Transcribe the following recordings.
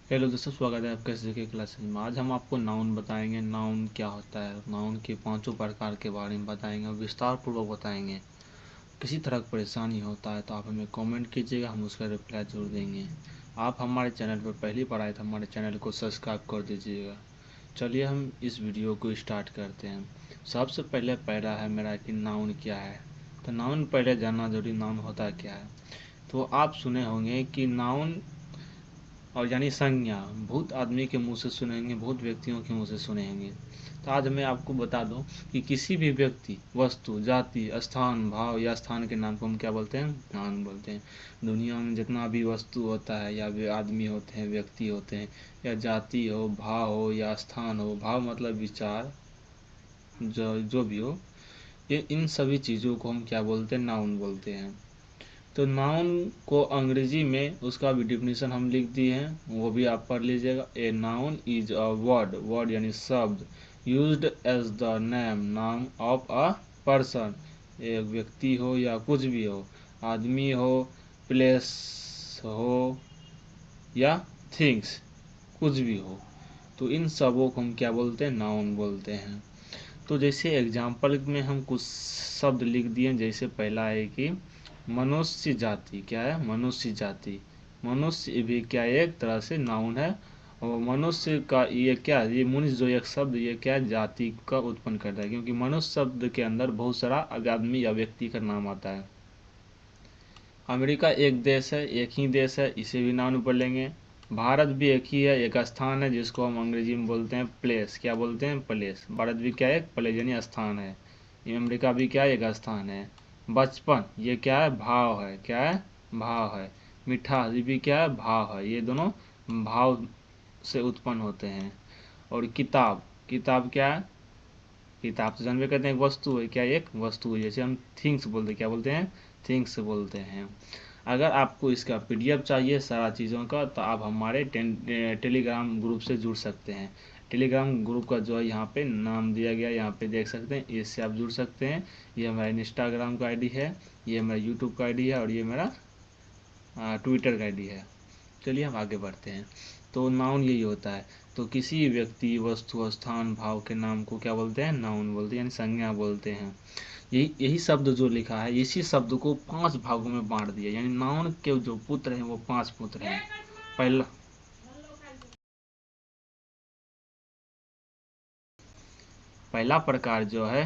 Hello दोस्तों, स्वागत है आपका इस के क्लासेस में। आज हम आपको नाउन बताएंगे, नाउन क्या होता है, नाउन के पांचों प्रकार के बारे में बताएंगे और विस्तार पूर्वक बताएंगे। किसी तरह की परेशानी होता है तो आप हमें कमेंट कीजिएगा, हम उसका रिप्लाई जरूर देंगे। आप हमारे चैनल पर पहली बार आए तो हमारे चैनल को सब्सक्राइब कर दीजिएगा। चलिए हम इस वीडियो को स्टार्ट करते हैं। सबसे पहले पहला है मेरा कि नाउन क्या है। तो नाउन पहले जानना जरूरी, नाउन होता क्या है। तो आप सुने होंगे कि नाउन और यानी संज्ञा बहुत आदमी के मुंह से सुनेंगे, बहुत व्यक्तियों के मुंह से सुनेंगे। तो आज मैं आपको बता दूं कि किसी भी व्यक्ति, वस्तु, जाति, स्थान, भाव या स्थान के नाम को हम क्या बोलते हैं, नाउन बोलते हैं। दुनिया में जितना भी वस्तु होता है या वे आदमी होते हैं, व्यक्ति होते हैं, या जाति हो, भाव हो या स्थान हो, भाव मतलब विचार, जो भी हो, ये इन सभी चीज़ों को हम क्या बोलते हैं, नाउन बोलते हैं। तो नाउन को अंग्रेजी में उसका भी डिफिनीशन हम लिख दिए हैं, वो भी आप पढ़ लीजिएगा। A noun is a word, word यानी शब्द, यूज्ड एज द नेम, नाम ऑफ अ पर्सन। एक व्यक्ति हो या कुछ भी हो, आदमी हो, प्लेस हो या थिंग्स, कुछ भी हो, तो इन सबों को हम क्या बोलते हैं, नाउन बोलते हैं। तो जैसे एग्जाम्पल में हम कुछ शब्द लिख दिए, जैसे पहला है कि मनुष्य जाति। क्या है, मनुष्य जाति। मनुष्य भी क्या एक तरह से नाउन है, और मनुष्य का ये क्या, ये मनुष्य जो एक शब्द, ये क्या जाति का उत्पन्न करता है, क्योंकि मनुष्य शब्द के अंदर बहुत सारा आदमी या व्यक्ति का नाम आता है। अमेरिका एक देश है, एक ही देश है, इसे भी नाउन बोलेंगे। भारत भी एक ही है, एक स्थान है जिसको हम अंग्रेजी में बोलते हैं प्लेस। क्या बोलते हैं, प्लेस। भारत भी क्या है, एक प्लेस यानी स्थान है। ये अमेरिका भी क्या है, एक स्थान है। बचपन ये क्या है, भाव है। क्या है, भाव है। मिठास ये भी क्या है, भाव है। ये दोनों भाव से उत्पन्न होते हैं। और किताब, किताब क्या है, किताब तो जानवे करते हैं, वस्तु है। क्या एक वस्तु है, जैसे हम थिंग्स बोलते हैं, क्या बोलते हैं, थिंग्स बोलते हैं। अगर आपको इसका पीडीएफ चाहिए सारा चीज़ों का, तो आप हमारे टेलीग्राम ग्रुप से जुड़ सकते हैं। टेलीग्राम ग्रुप का जो है यहाँ पे नाम दिया गया, यहाँ पे देख सकते हैं, इससे आप जुड़ सकते हैं। ये हमारा इंस्टाग्राम का आईडी है, ये मेरा यूट्यूब का आईडी है, और ये मेरा ट्विटर का आईडी है। चलिए हम आगे बढ़ते हैं। तो नाउन यही होता है। तो किसी व्यक्ति, वस्तु, स्थान, भाव के नाम को क्या बोलते हैं, नाउन बोलते हैं, यानी संज्ञा बोलते हैं। यही शब्द जो लिखा है, इसी शब्द को 5 भागों में बांट दिया, यानी नाउन के जो पुत्र हैं वो 5 पुत्र हैं। पहला पहला प्रकार जो है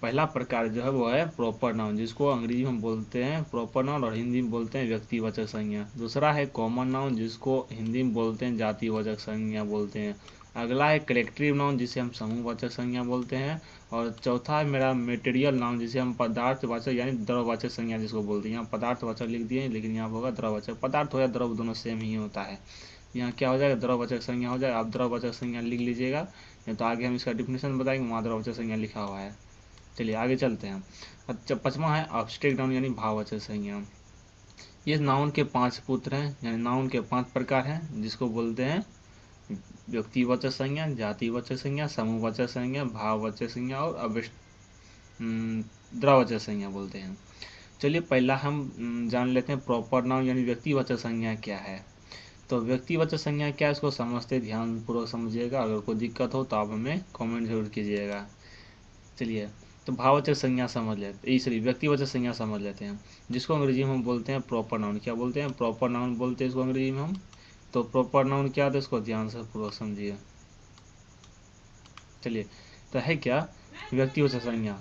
पहला प्रकार जो है वो है प्रॉपर नाउन, जिसको अंग्रेजी में बोलते हैं प्रॉपर नाउन और हिंदी में बोलते हैं व्यक्तिवाचक संज्ञा। दूसरा है कॉमन नाउन, जिसको हिंदी में बोलते हैं जातिवाचक संज्ञा बोलते हैं। अगला है कलेक्टिव नाउन, जिसे हम समूहवाचक संज्ञा बोलते हैं। और चौथा है मेरा मेटेरियल नाउन, जिसे हम पदार्थवाचक यानी द्रववाचक संज्ञा जिसको बोलते हैं। यहाँ पदार्थवाचक लिख दिए, लेकिन यहाँ होगा द्रववाचक। पदार्थ हो या द्रव दोनों सेम ही होता है। यहाँ क्या हो जाएगा, द्रववाचक संज्ञा हो जाएगा। आप द्रववाचक संज्ञा लिख लीजिएगा, नहीं तो आगे हम इसका डिफिनेशन बताएंगे, वहाँ द्रववाचक संज्ञा लिखा हुआ है। चलिए आगे चलते हैं। अच्छा, 5वां है ऑब्स्ट्रैक्ट नाउन यानी भाववाचक संज्ञा। ये नाउन के 5 पुत्र हैं, यानी नाउन के 5 प्रकार हैं, जिसको बोलते हैं व्यक्तिवाचक संज्ञा, जातिवाचक संज्ञा, समूहवाचक संज्ञा, भाववाचक संज्ञा और द्रववाचक संज्ञा बोलते हैं। चलिए पहला हम जान लेते हैं प्रॉपर नाउन यानी व्यक्तिवाचक संज्ञा क्या है। तो व्यक्तिवाचक संज्ञा क्या है, इसको समझते ध्यान पूर्वक समझिएगा। अगर कोई दिक्कत हो तो आप हमें कमेंट जरूर कीजिएगा। चलिए, तो भाववाचक संज्ञा समझ लेते, सॉरी व्यक्तिवाचक संज्ञा समझ लेते हैं, जिसको अंग्रेजी में हम बोलते हैं प्रॉपर नाउन। क्या बोलते हैं, प्रॉपर नाउन बोलते हैं इसको अंग्रेजी में हम। तो प्रॉपर नाउन क्या होता है, इसको ध्यान से पूर्वक समझिए। चलिए, तो है क्या व्यक्तिवाचक संज्ञा,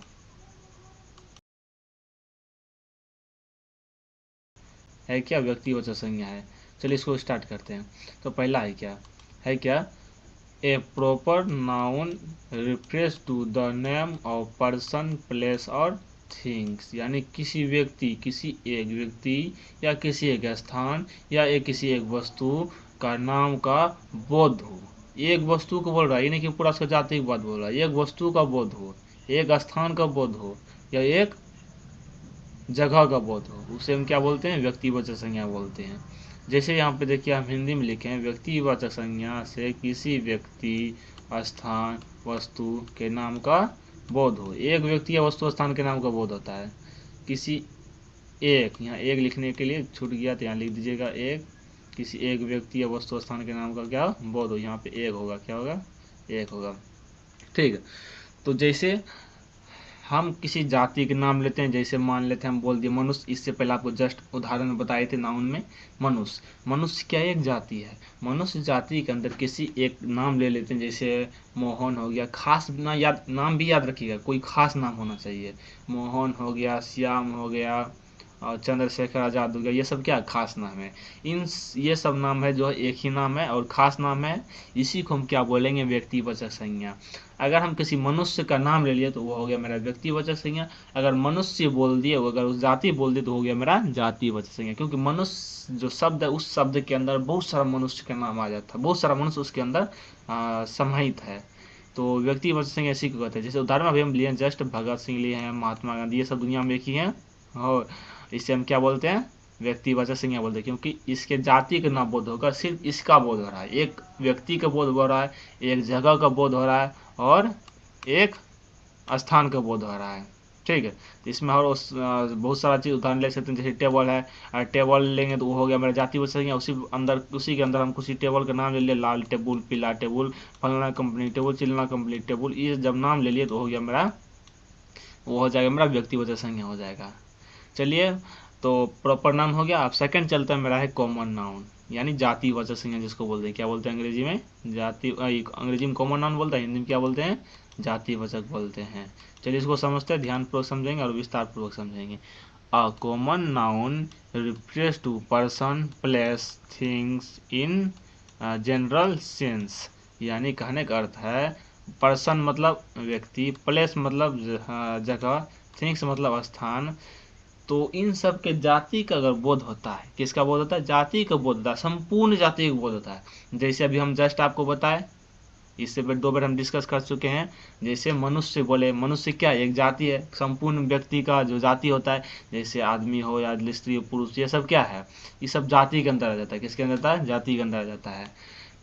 है क्या व्यक्तिवाचक संज्ञा है। चलिए इसको स्टार्ट करते हैं। तो पहला है क्या, a proper noun refers to the name of person, place और थिंग्स, यानी किसी एक व्यक्ति या किसी एक स्थान या किसी एक वस्तु का नाम का बोध हो। एक वस्तु को बोल रहा है, ये नहीं कि पूरा उसका जाति की बात बोल रहा है। एक वस्तु का बोध हो, एक स्थान का बोध हो, या एक जगह का बोध हो, उसे हम क्या बोलते हैं, व्यक्तिवाचक संज्ञा बोलते हैं। जैसे यहाँ पे देखिए, हम हिंदी में लिखे हैं, व्यक्तिवाचक संज्ञा से किसी व्यक्ति, स्थान, वस्तु के नाम का बोध हो। एक व्यक्ति या वस्तु स्थान के नाम का बोध होता है। किसी एक, यहाँ एक लिखने के लिए छूट गया तो यहाँ लिख दीजिएगा एक, किसी एक व्यक्ति या वस्तु स्थान के नाम का क्या बोध हो, यहाँ पे एक होगा, क्या होगा, एक होगा। ठीक है, तो जैसे हम किसी जाति के नाम लेते हैं, जैसे मान लेते हैं हम बोल दिए मनुष्य, इससे पहले आपको जस्ट उदाहरण बताए थे नाउन में मनुष्य। मनुष्य क्या एक जाति है, मनुष्य जाति के अंदर किसी एक नाम ले लेते हैं, जैसे मोहन हो गया, खास ना याद, नाम भी याद रखिएगा, कोई खास नाम होना चाहिए, मोहन हो गया, श्याम हो गया और चंद्रशेखर आज़ाद हो गया, ये सब क्या खास नाम है। ये सब नाम है जो एक ही नाम है और खास नाम है, इसी को हम क्या बोलेंगे, व्यक्तिवाचक संज्ञा। अगर हम किसी मनुष्य का नाम ले लिए तो वो हो गया मेरा व्यक्तिवाचक संज्ञा, अगर मनुष्य बोल दिए, अगर उस जाति बोल दिए तो हो गया मेरा जातिवाचक संज्ञा, क्योंकि मनुष्य जो शब्द है उस शब्द के अंदर बहुत सारा मनुष्य का नाम आ जाता है, बहुत सारा मनुष्य उसके अंदर समाहित है। तो व्यक्तिवाचक संज्ञा इसी को कहते हैं। जैसे उदाहरण अभी हम लिए हैं जस्ट भगत सिंह लिए हैं, महात्मा गांधी, ये सब दुनिया में एक ही हैं और इसे हम क्या बोलते हैं, व्यक्तिवाचक संज्ञा बोलते हैं, क्योंकि इसके जाति का ना बोध होगा, सिर्फ इसका बोध हो रहा है, एक व्यक्ति का बोध हो रहा है, एक जगह का बोध हो रहा है और एक स्थान का बोध हो रहा है। ठीक है, तो इसमें और बहुत सारा चीज़ उदाहरण ले सकते हैं, जैसे टेबल है, टेबल लेंगे तो वो हो गया मेरा जातिवाचक संज्ञा, उसी के अंदर हम किसी टेबल का नाम ले लिया, लाल टेबुल, पीला टेबुल, फलाना कंपनी टेबुल, चिलना कंपनी टेबुल, ये जब नाम ले लिए तो हो गया मेरा, वो हो जाएगा मेरा व्यक्तिवाचक संज्ञा हो जाएगा। चलिए, तो प्रॉपर नाउन हो गया। अब सेकंड चलता है मेरा है कॉमन नाउन, यानी जातिवाचक संज्ञा जिसको बोलते हैं, क्या बोलते हैं अंग्रेजी में, अंग्रेजी में कॉमन नाउन बोलते हैं, हिंदी में क्या बोलते हैं, जातिवाचक बोलते हैं। चलिए इसको समझते हैं, ध्यानपूर्वक समझेंगे और विस्तार पूर्वक समझेंगे। A common noun refers to person, place, things in general sense, यानी कहने का अर्थ है पर्सन मतलब व्यक्ति, प्लेस मतलब जगह, थिंग्स मतलब स्थान, तो इन सब के जाति का अगर बोध होता है, किसका बोध होता है, जाति का बोध होता है, संपूर्ण जाति का बोध होता है। जैसे अभी हम जस्ट आपको बताए, इससे 2 बार हम डिस्कस कर चुके हैं, जैसे मनुष्य बोले, मनुष्य क्या एक जाति है, संपूर्ण व्यक्ति का जो जाति होता है, जैसे आदमी हो या स्त्री हो, पुरुष, ये सब क्या है, ये सब जाति के अंदर आ जाता है, किसके अंदर आता है, जाति के अंदर आ जाता है।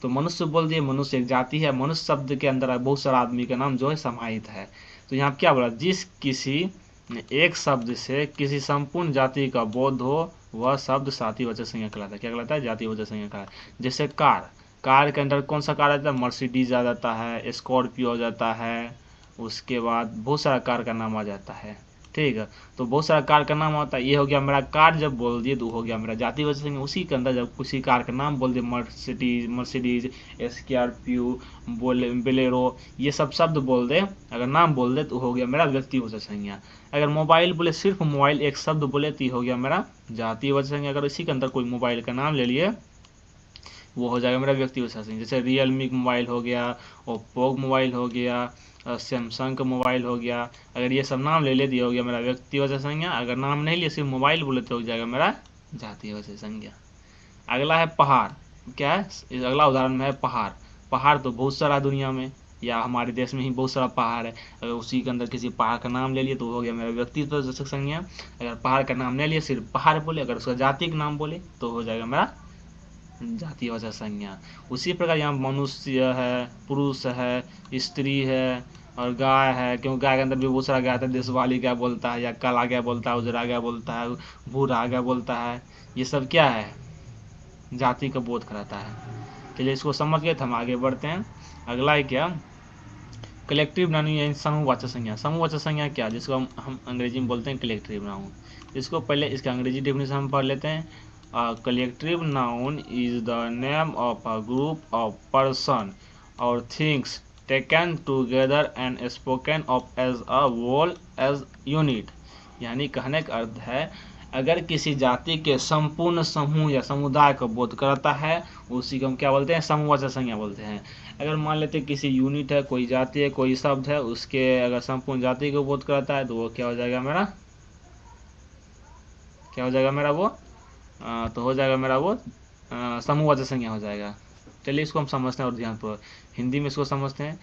तो मनुष्य बोल दिए, मनुष्य एक जाति है, मनुष्य शब्द के अंदर बहुत सारा आदमी का नाम जो है समाहित है। तो यहाँ क्या बोला, जिस किसी एक शब्द से किसी संपूर्ण जाति का बोध हो, वह शब्द जातिवाचक संज्ञा कहलाता है। क्या कहलाता है, जातिवाचक संज्ञा कहलाता है। जैसे कार के अंदर कौन सा कार आता है, मर्सिडीज आ जाता है, स्कॉर्पियो आ जाता है, उसके बाद बहुत सारा कार का नाम आ जाता है। ठीक है, तो बहुत सारा कार का नाम होता है, ये हो गया मेरा कार जब बोल दिए तो हो गया मेरा जातिवाचक संज्ञा। उसी के अंदर जब किसी कार का नाम बोल दिए, मर्सिडीज, स्कॉर्पियो, बोलेरो, ये सब शब्द बोल दे, अगर नाम बोल दे तो हो गया मेरा व्यक्तिवाचक संज्ञा। अगर मोबाइल बोले, सिर्फ मोबाइल एक शब्द बोले तो हो गया मेरा जातिवाचक संज्ञा। अगर इसी के अंदर कोई मोबाइल का नाम ले लिए वो हो जाएगा मेरा व्यक्तिवाचक संज्ञा। जैसे रियलमी मोबाइल हो गया, ओप्पो मोबाइल हो गया, सैमसंग का मोबाइल हो गया, अगर ये सब नाम ले लेते हो गया मेरा व्यक्तिवाचक संज्ञा। अगर नाम नहीं लिए, सिर्फ मोबाइल बोले तो हो जाएगा मेरा जातिवाचक संज्ञा। अगला है पहाड़, क्या है, अगला उदाहरण में है पहाड़। पहाड़ तो बहुत सारा दुनिया में या हमारे देश में ही बहुत सारा पहाड़ है, अगर उसी के अंदर किसी पहाड़ का नाम ले लिए तो हो गया मेरा व्यक्तिवाचक संज्ञा। अगर पहाड़ का नाम नहीं लिए, सिर्फ पहाड़ बोले, अगर उसका जाति का नाम बोले तो हो जाएगा मेरा जातिवाचक संज्ञा। उसी प्रकार यहाँ मनुष्य है, पुरुष है, स्त्री है और गाय है, क्योंकि गाय के अंदर भी बहुत सारा गाय आता है, देशवाली गाय बोलता है या काला गाय बोलता है, उजरा गाय बोलता है, भूरा गाय बोलता है, ये सब क्या है, जाति का बोध कराता है। चलिए इसको समझ गए तो हम आगे बढ़ते हैं। अगला है क्या, कलेक्टिव नाउन यानी समूहवाचक संज्ञा। समूहवाचक संज्ञा क्या, जिसको हम अंग्रेजी में बोलते हैं कलेक्टिव नाउन। इसको पहले इसका अंग्रेजी डेफिनेशन हम पढ़ लेते हैं। Collective noun is the name of a group of person और things taken together and spoken of as a whole as unit. यानी कहने का अर्थ है, अगर किसी जाति के संपूर्ण समूह या समुदाय को बोध करता है, उसी को हम क्या बोलते हैं, समूहवाचक संज्ञा बोलते हैं। अगर मान लेते हैं किसी यूनिट है, कोई जाति है, कोई शब्द है, उसके अगर संपूर्ण जाति को बोध करता है तो वो क्या हो जाएगा मेरा, क्या हो जाएगा मेरा वो, तो हो जाएगा मेरा वो समूहवाचक संज्ञा हो जाएगा। चलिए इसको हम समझते हैं और ध्यानपूर्वक हिंदी में इसको समझते हैं।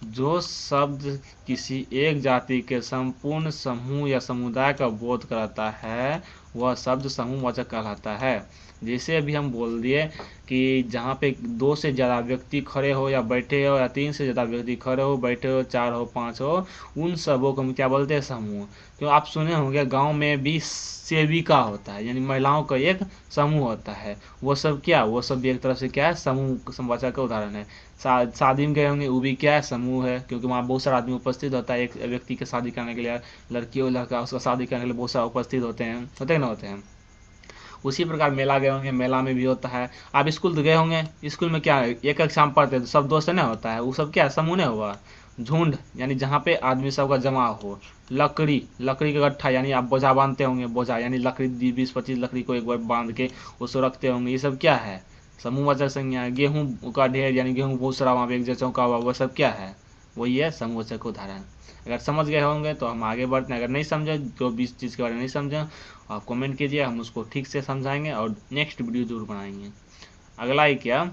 जो शब्द किसी एक जाति के संपूर्ण समूह या समुदाय का बोध कराता है, वह शब्द समूहवाचक कहलाता है। जैसे अभी हम बोल दिए कि जहाँ पे 2 से ज़्यादा व्यक्ति खड़े हो या बैठे हो, या 3 से ज़्यादा व्यक्ति खड़े हो, बैठे हो, 4 हो, 5 हो, उन सबों को हम क्या बोलते हैं? समूह। क्यों आप सुने होंगे गांव में भी सेविका होता है, यानी महिलाओं का एक समूह होता है। वो सब क्या, वो सब भी एक तरफ से क्या है? समूह समवाचक का उदाहरण है। शादी में गए होंगे, वो भी क्या है? समूह है, क्योंकि वहाँ बहुत सारा आदमी उपस्थित होता है। एक व्यक्ति की शादी करने के लिए, लड़की और लड़का उसका शादी करने के लिए बहुत सारा उपस्थित होते हैं, होते ना होते हैं। उसी प्रकार मेला गए होंगे, मेला में भी होता है। आप स्कूल गए होंगे, स्कूल में क्या है? एक एग्जाम पढ़ते हैं तो सब दोस्त नहीं होता है, वो सब क्या समूह नहीं हुआ? झुंड, यानी जहाँ पे आदमी सबका जमा हो। लकड़ी का गट्ठा, यानी आप बोझा बांधते होंगे, बोझा यानी लकड़ी 20-25 लकड़ी को एक बार बांध के उसको रखते होंगे, ये सब क्या है? समूहवाचक संज्ञा। गेहूँ का ढेर, यानी गेहूँ बहुत सारा वहाँ पे एक जगह चौका हुआ, वह सब क्या है? वही है समूहवाचक उदाहरण। अगर समझ गए होंगे तो हम आगे बढ़ते हैं। अगर नहीं समझे, जो भी इस चीज़ के बारे में नहीं समझे, आप कमेंट कीजिए, हम उसको ठीक से समझाएंगे और नेक्स्ट वीडियो जरूर बनाएंगे। अगला ही क्या?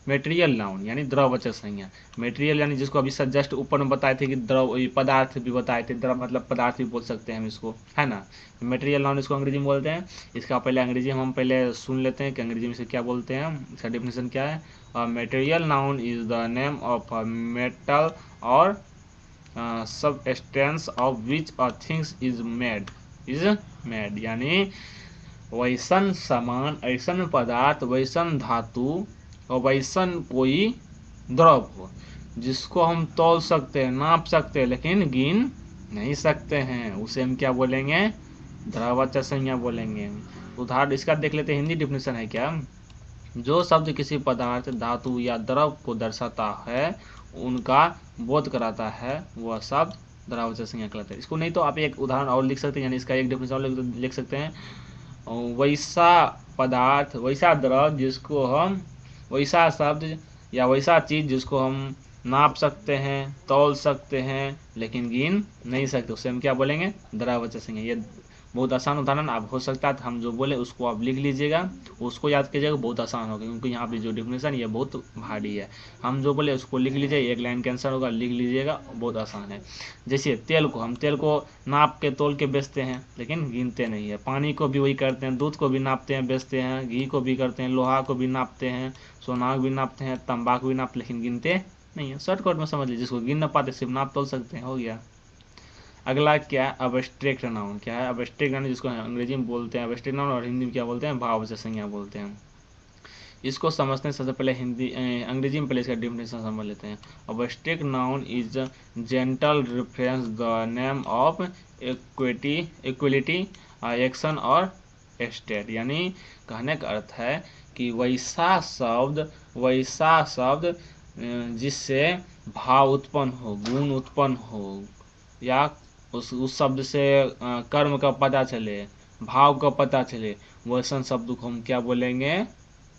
मेटेरियल नाउन, यानी द्रववाचक संज्ञा। मेटेरियल यानी जिसको अभी जस्ट ऊपर में बताए थे कि द्रव, पदार्थ भी बताए थे। द्रव मतलब पदार्थ भी बोल सकते हैं हम इसको, है ना। मेटेरियल नाउन इसको अंग्रेजी में बोलते हैं। इसका पहले अंग्रेजी हम पहले सुन लेते हैं कि अंग्रेजी में से क्या बोलते हैं। इसका डेफिनेशन क्या है? Material noun is the name of a metal और substance of which a things is made, यानी वैसन सामान, ऐसन पदार्थ, वैसन धातु और वैसन कोई द्रव हो जिसको हम तौल सकते हैं, नाप सकते हैं, लेकिन गिन नहीं सकते हैं, उसे हम क्या बोलेंगे? द्रववाचक संज्ञा बोलेंगे। उदाहरण इसका देख लेते हैं, हिंदी डिफिनेशन है क्या? जो शब्द किसी पदार्थ, धातु या द्रव को दर्शाता है, उनका बोध कराता है, वह शब्द द्रववाचक संज्ञा कहलाता है। इसको नहीं तो आप एक उदाहरण और लिख सकते हैं, यानी इसका एक डेफिनेशन और लिख सकते हैं। वैसा पदार्थ, वैसा द्रव जिसको हम, वैसा शब्द या वैसा चीज जिसको हम नाप सकते हैं, तौल सकते हैं, लेकिन गिन नहीं सकते, उसे हम क्या बोलेंगे? द्रववाचक संज्ञा। ये बहुत आसान उदाहरण आप हो सकता है, तो हम जो बोले उसको आप लिख लीजिएगा, उसको याद कीजिएगा, बहुत आसान होगा, क्योंकि यहाँ पे जो डेफिनेशन ये बहुत भारी है। हम जो बोले उसको लिख लीजिए, एक लाइन के आंसर होगा, लिख लीजिएगा, बहुत आसान है। जैसे तेल को, हम तेल को नाप के तोल के बेचते हैं, लेकिन गिनते नहीं है। पानी को भी वही करते हैं, दूध को भी नापते हैं, बेचते हैं। घी को भी करते हैं, लोहा को भी नापते हैं, सोना भी नापते हैं, तंबाकू भी नापते, लेकिन गिनते नहीं है। शॉर्टकट में समझ लीजिए, जिसको गिन ना पाते सिर्फ नाप तोल सकते हैं, हो गया। अगला क्या है? Abstract noun. क्या है अब्स्ट्रैक्ट नाउन? जिसको अंग्रेजी में बोलते हैं अब्स्ट्रैक्ट नाउन, और हिंदी में क्या बोलते हैं? भाववाचक संज्ञा बोलते हैं। इसको समझते हैं सबसे पहले अंग्रेजी में पहले इसका डेफिनेशन समझ लेते हैं। Abstract noun is gentle reference the name of equality, action और स्टेट, यानी कहने का अर्थ है कि वैसा शब्द जिससे भाव उत्पन्न हो, गुण उत्पन्न हो, या उस शब्द से कर्म का पता चले, भाव का पता चले, वैसन शब्द को हम क्या बोलेंगे?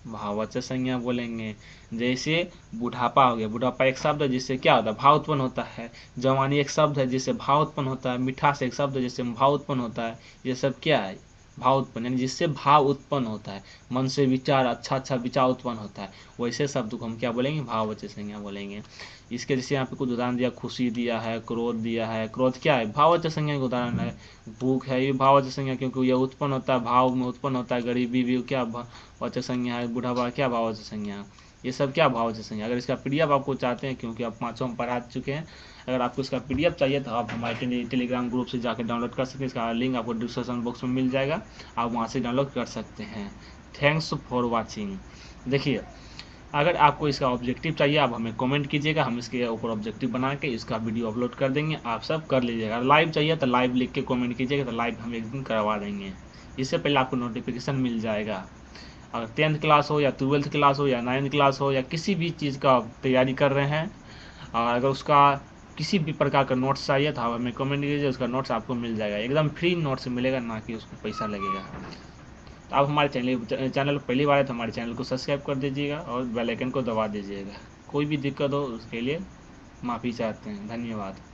भाववाचक संज्ञा बोलेंगे। जैसे बुढ़ापा हो गया, बुढ़ापा एक शब्द है जिससे क्या होता है? भाव उत्पन्न होता है। जवानी एक शब्द है जिससे भाव उत्पन्न होता है। मिठास एक शब्द है जिससे भाव उत्पन्न होता है। ये सब क्या है? भाव उत्पन्न, यानी जिससे भाव उत्पन्न होता है, मन से विचार, अच्छा विचार उत्पन्न होता है, वैसे शब्द को हम क्या बोलेंगे? भाववाचक संज्ञा बोलेंगे। इसके जैसे यहाँ पे कुछ उदाहरण दिया, खुशी दिया है, क्रोध दिया है। क्रोध क्या है? भाववाचक संज्ञा का उदाहरण है। भूख है, ये भाववाचक संज्ञा, क्योंकि यह उत्पन्न होता है, भाव में उत्पन्न होता है। गरीबी भी क्या भाववाचक संज्ञा है। बुढ़ापा क्या भाववाचक संज्ञा है। ये सब क्या भाववाचक संज्ञा। अगर इसका पीडीएफ आपको चाहते हैं, क्योंकि आप 5 हम पढ़ा चुके हैं, अगर आपको इसका पीडीएफ चाहिए तो आप हमारे टेलीग्राम ग्रुप से जाकर डाउनलोड कर सकते हैं। इसका लिंक आपको डिस्क्रिप्शन बॉक्स में मिल जाएगा, आप वहाँ से डाउनलोड कर सकते हैं। Thanks for watching. देखिए, अगर आपको इसका ऑब्जेक्टिव चाहिए, आप हमें कमेंट कीजिएगा, हम इसके ऊपर ऑब्जेक्टिव बना के इसका वीडियो अपलोड कर देंगे, आप सब कर लीजिएगा। लाइव चाहिए तो लाइव लिख के कमेंट कीजिएगा, तो लाइव हम एक दिन करवा देंगे। इससे पहले आपको नोटिफिकेशन मिल जाएगा। अगर 10th क्लास हो या 12th क्लास हो या 9th क्लास हो या किसी भी चीज़ का तैयारी कर रहे हैं, और अगर उसका किसी भी प्रकार का नोट्स चाहिए तो आप हमें कमेंट कीजिए, उसका नोट्स आपको मिल जाएगा। एकदम फ्री नोट्स मिलेगा, ना कि उसको पैसा लगेगा। तो आप हमारे चैनल पहली बार है तो हमारे चैनल को सब्सक्राइब कर दीजिएगा और बेल आइकन को दबा दीजिएगा। कोई भी दिक्कत हो उसके लिए माफ़ी चाहते हैं। धन्यवाद।